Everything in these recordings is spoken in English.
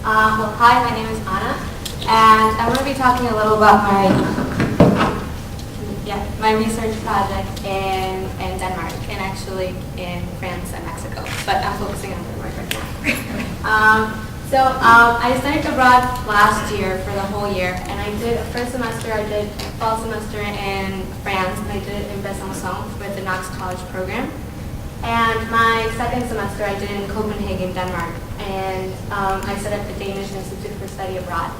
Hi, my name is Anna, and I'm going to be talking a little about my research project in Denmark, and actually in France and Mexico, but I'm focusing on Denmark right now. I studied abroad last year for the whole year, and I did a first semester, I did a fall semester in France, and I did it in Besançon with the Knox college program. And my second semester I did in Copenhagen, Denmark, and I set up the Danish Institute for Study Abroad.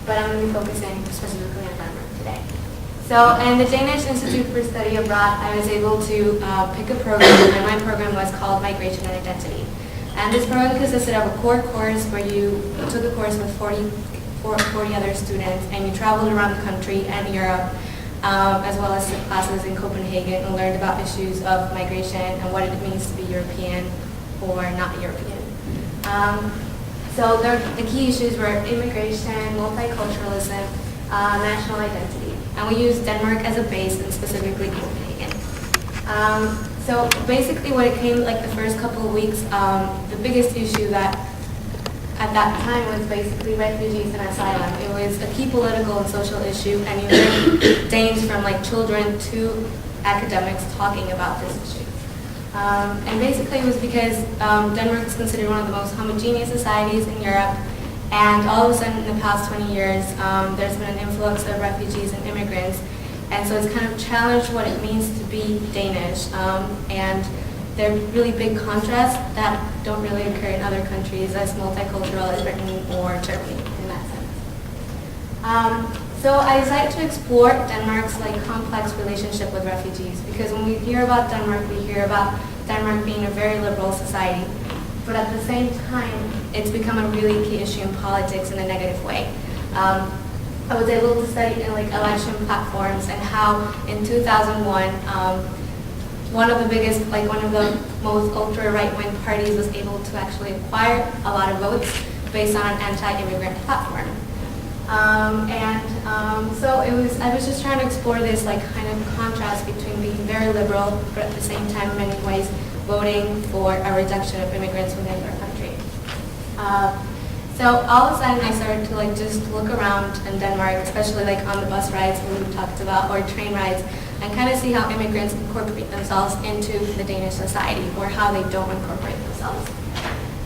But I'm going to be focusing specifically on Denmark today. So in the Danish Institute for Study Abroad, I was able to pick a program, and my program was called Migration and Identity. And this program consisted of a core course where you took a course with 40 other students, and you traveled around the country and Europe, as well as took classes in Copenhagen and learned about issues of migration and what it means to be European or not European. The key issues were immigration, multiculturalism, national identity. And we used Denmark as a base, and specifically Copenhagen. So basically what it came like the first couple of weeks, the biggest issue that at that time was basically refugees and asylum. It was a key political and social issue, and you heard Danes from like children to academics talking about this issue. And basically it was because Denmark is considered one of the most homogeneous societies in Europe, and all of a sudden in the past 20 years there's been an influx of refugees and immigrants, and so it's kind of challenged what it means to be Danish, and there are really big contrasts that don't really occur in other countries as multicultural as Britain or Germany in that sense. So I decided to explore Denmark's complex relationship with refugees, because when we hear about Denmark, we hear about Denmark being a very liberal society, but at the same time, it's become a really key issue in politics in a negative way. I was able to study in election platforms and how in 2001, one of the most ultra right-wing parties was able to actually acquire a lot of votes based on an anti-immigrant platform. I was just trying to explore this kind of contrast between being very liberal, but at the same time, in many ways, voting for a reduction of immigrants within their country. So all of a sudden, I started to just look around in Denmark, especially on the bus rides we talked about, or train rides, and kind of see how immigrants incorporate themselves into the Danish society, or how they don't incorporate themselves.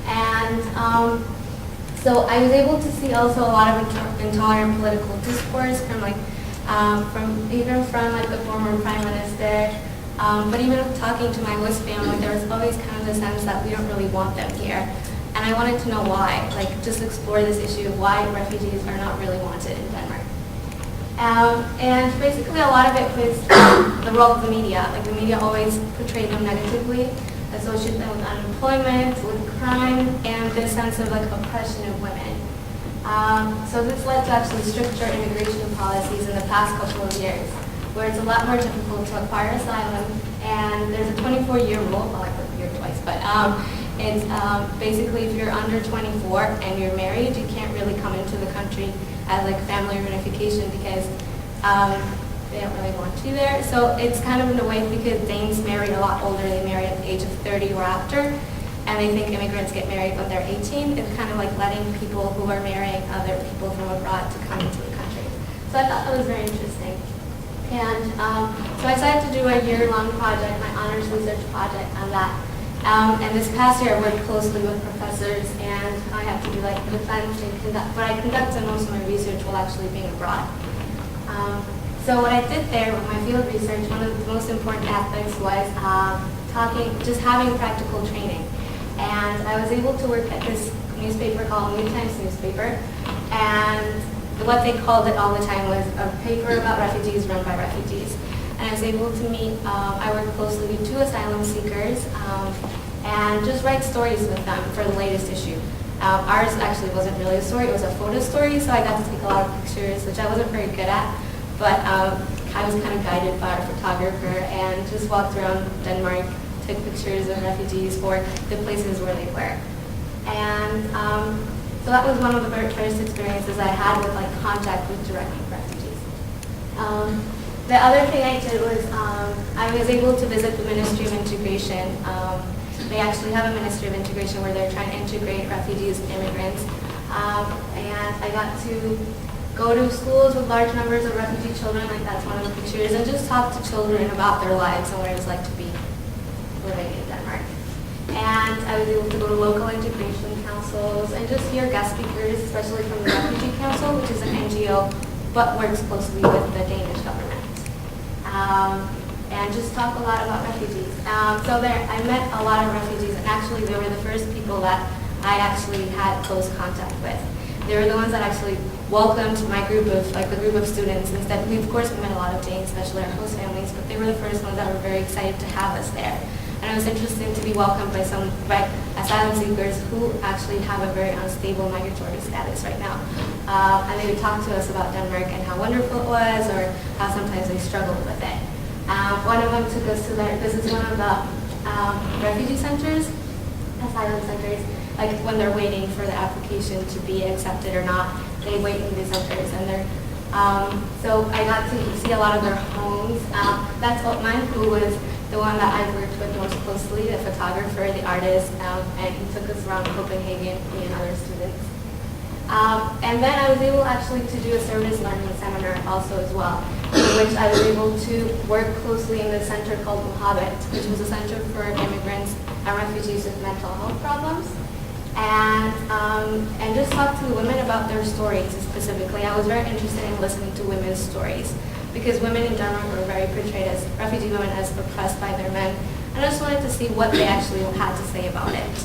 And so I was able to see also a lot of intolerant political discourse from the former prime minister, but even talking to my host family, there was always kind of the sense that we don't really want them here. And I wanted to know why, just explore this issue of why refugees are not really wanted in Denmark. And basically a lot of it was the role of the media. The media always portrayed them negatively, associate them with unemployment, with crime, and this sense of oppression of women. So this led to actually stricter immigration policies in the past couple of years, where it's a lot more difficult to acquire asylum, and there's a 24-year rule, well, I put the year twice, but it's basically if you're under 24 and you're married, you can't really come into the country as family reunification, because they don't really want you there. So it's kind of in a way because Danes marry a lot older, they marry at the age of 30 or after, and they think immigrants get married when they're 18. It's kind of letting people who are marrying other people from abroad to come into the country. So I thought that was very interesting. And so I decided to do a year-long project, my honors research project on that. And this past year I worked closely with professors, and I have to do defense and conduct, but I conducted most of my research while actually being abroad. So what I did there with my field research, one of the most important aspects was just having practical training. And I was able to work at this newspaper called New Times newspaper, and what they called it all the time was a paper about refugees run by refugees. And I was able to meet, I worked closely with 2 asylum seekers, and just write stories with them for the latest issue. Ours actually wasn't really a story, it was a photo story, so I got to take a lot of pictures, which I wasn't very good at, but I was kind of guided by our photographer and just walked around Denmark, took pictures of refugees for the places where they were. And so that was one of the very first experiences I had with contact with direct refugees. The other thing I did was I was able to visit the Ministry of Integration They actually have a Ministry of Integration where they're trying to integrate refugees and immigrants. And I got to go to schools with large numbers of refugee children, like that's one of the pictures, and just talk to children about their lives and what it was like to be living in Denmark. And I was able to go to local integration councils and just hear guest speakers, especially from the Refugee Council, which is an NGO, but works closely with the Danish government. And just talk a lot about refugees. So there, I met a lot of refugees, and actually they were the first people that I actually had close contact with. They were the ones that actually welcomed my group of, like the group of students. Instead, we of course met a lot of Danes, especially our host families, but they were the first ones that were very excited to have us there. And it was interesting to be welcomed by asylum seekers who actually have a very unstable migratory status right now. And they would talk to us about Denmark and how wonderful it was, or how sometimes they struggled with it. One of them took us to this is one of the refugee centers, asylum centers, like when they're waiting for the application to be accepted or not, they wait in these centers, and they're, so I got to see a lot of their homes. That's Otman, who was the one that I've worked with most closely, the photographer, the artist, and he took us around Copenhagen, me and other students. And then I was able actually to do a service learning seminar also as well, in which I was able to work closely in the center called Mohabit, which was a center for immigrants and refugees with mental health problems. And just talk to the women about their stories specifically. I was very interested in listening to women's stories because women in Denmark were very portrayed as refugee women as oppressed by their men. And I just wanted to see what they actually had to say about it.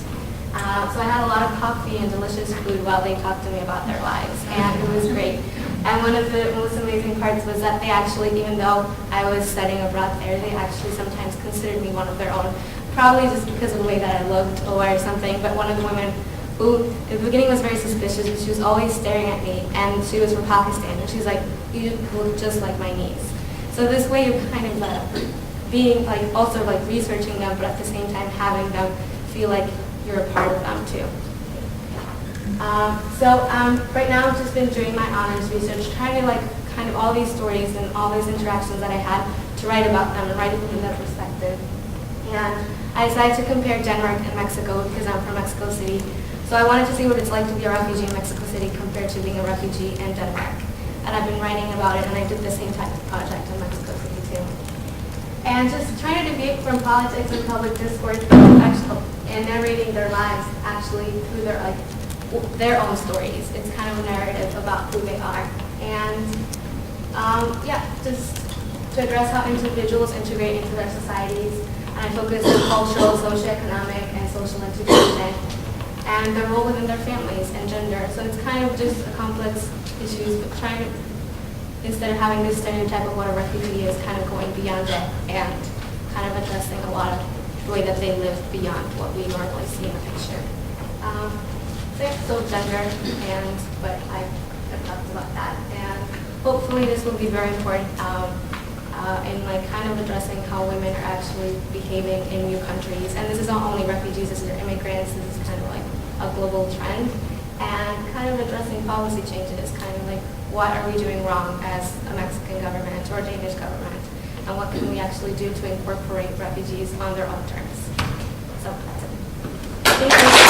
So I had a lot of coffee and delicious food while they talked to me about their lives, and it was great. And one of the most amazing parts was that they actually, even though I was studying abroad there, they actually sometimes considered me one of their own. Probably just because of the way that I looked or something, but one of the women who in the beginning was very suspicious, but she was always staring at me, and she was from Pakistan, and she's like, you look just like my niece. So this way of kind of being like, also like researching them, but at the same time having them feel like you're a part of them too. Right now I've just been doing my honors research, trying to like kind of all these stories and all these interactions that I had to write about them and write it from their perspective. And I decided to compare Denmark and Mexico because I'm from Mexico City. So I wanted to see what it's like to be a refugee in Mexico City compared to being a refugee in Denmark. And I've been writing about it, and I did the same type of project in Mexico City too. And just trying to deviate from politics and public discourse and narrating their lives actually through their own stories. It's kind of a narrative about who they are. And just to address how individuals integrate into their societies. And I focus on cultural, socioeconomic, and social integration, and their role within their families and gender. So it's kind of just a complex issues, but trying to, instead of having this stereotype of what a refugee is, kind of going beyond it and kind of addressing a lot of the way that they live beyond what we normally see in a picture. So gender, but I've talked about that. And hopefully this will be very important in like kind of addressing how women are actually behaving in new countries. And this is not only refugees, this is immigrants, this is kind of like a global trend. And kind of addressing policy changes, kind of like what are we doing wrong as a Mexican government or Danish government, and what can we actually do to incorporate refugees on their own terms. So that's it. Thank you.